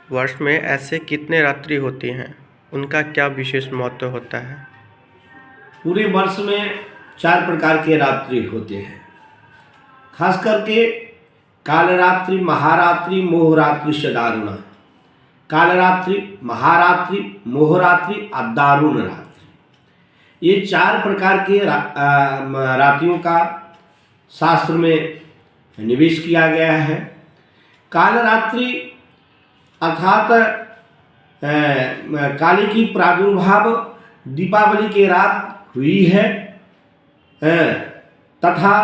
वर्ष में ऐसे कितने रात्रि होती हैं, उनका क्या विशेष महत्व होता है? पूरे वर्ष में 4 प्रकार के रात्रि होते हैं। खास करके कालरात्रि, महारात्रि, मोहरात्रि से दारुणा। कालरात्रि, महारात्रि, मोहरात्रि और दारुण रात्रि, ये 4 प्रकार के रात्रियों का शास्त्र में निवेश किया गया है। कालरात्रि अर्थात काली की प्रादुर्भाव दीपावली के रात हुई है तथा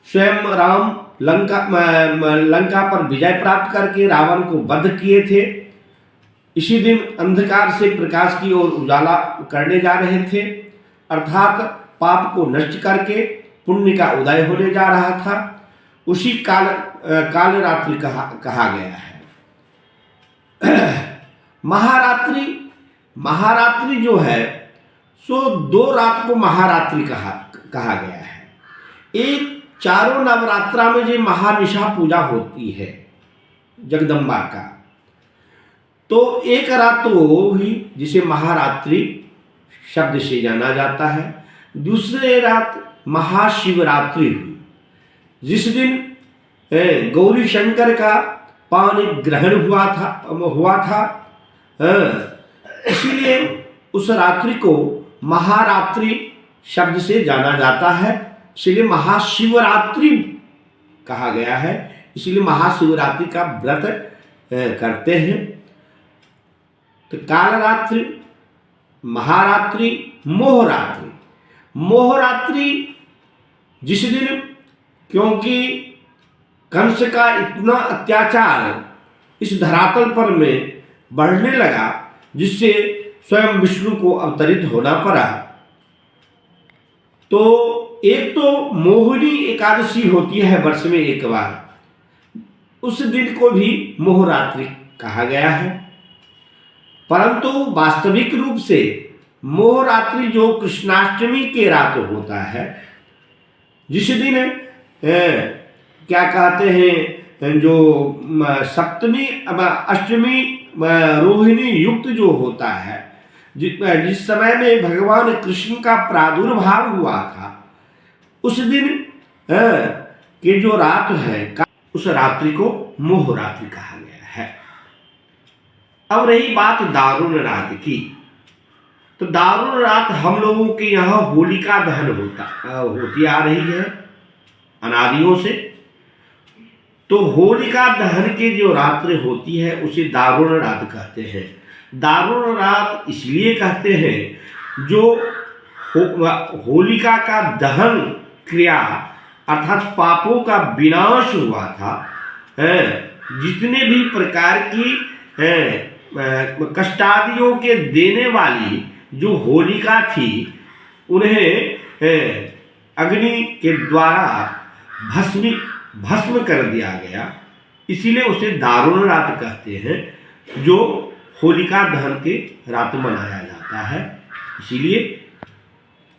स्वयं राम लंका पर विजय प्राप्त करके रावण को वध किए थे। इसी दिन अंधकार से प्रकाश की ओर उजाला करने जा रहे थे, अर्थात पाप को नष्ट करके पुण्य का उदय होने जा रहा था। उसी काल रात्रि कहा गया है। महारात्रि जो है सो 2 रात को महारात्रि कहा गया है। एक चारों नवरात्रा में जो महानिशा पूजा होती है जगदम्बा का, तो एक रात तो वो ही जिसे महारात्रि शब्द से जाना जाता है। दूसरे रात महाशिवरात्रि हुई, जिस दिन गौरी शंकर का पानी ग्रहण हुआ था। इसीलिए उस रात्रि को महारात्रि शब्द से जाना जाता है, इसलिए महाशिवरात्रि कहा गया है। इसलिए महाशिवरात्रि का व्रत करते हैं। तो कालरात्रि, महारात्रि, मोहरात्रि। मोहरात्रि जिस दिन, क्योंकि कंस का इतना अत्याचार इस धरातल पर में बढ़ने लगा, जिससे स्वयं विष्णु को अवतरित होना पड़ा। तो एक तो मोहिनी एकादशी होती है वर्ष में एक बार, उस दिन को भी मोहरात्रि कहा गया है। परंतु वास्तविक रूप से मोहरात्रि जो कृष्णाष्टमी के रात होता है, जिस दिन क्या कहते हैं, जो सप्तमी अष्टमी रोहिणी युक्त जो होता है, जिस समय में भगवान कृष्ण का प्रादुर्भाव हुआ था, उस दिन के जो रात है, उस रात्रि को मोहरात्रि कहा गया है। अब रही बात दारुण रात की, तो दारुण रात हम लोगों के यहाँ होलिका दहन होती आ रही है अनादियों से। तो होलिका दहन के जो रात्रि होती है उसे दारुण रात कहते हैं। दारुण रात इसलिए कहते हैं जो होलिका का दहन क्रिया अर्थात पापों का विनाश हुआ था। जितने भी प्रकार की कष्टादियों के देने वाली जो होलिका थी, उन्हें अग्नि के द्वारा भस्म कर दिया गया। इसीलिए उसे दारुण रात कहते हैं, जो होलिका दहन के रात मनाया जाता है। इसीलिए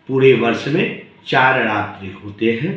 पूरे वर्ष में 4 रात्रि होते हैं।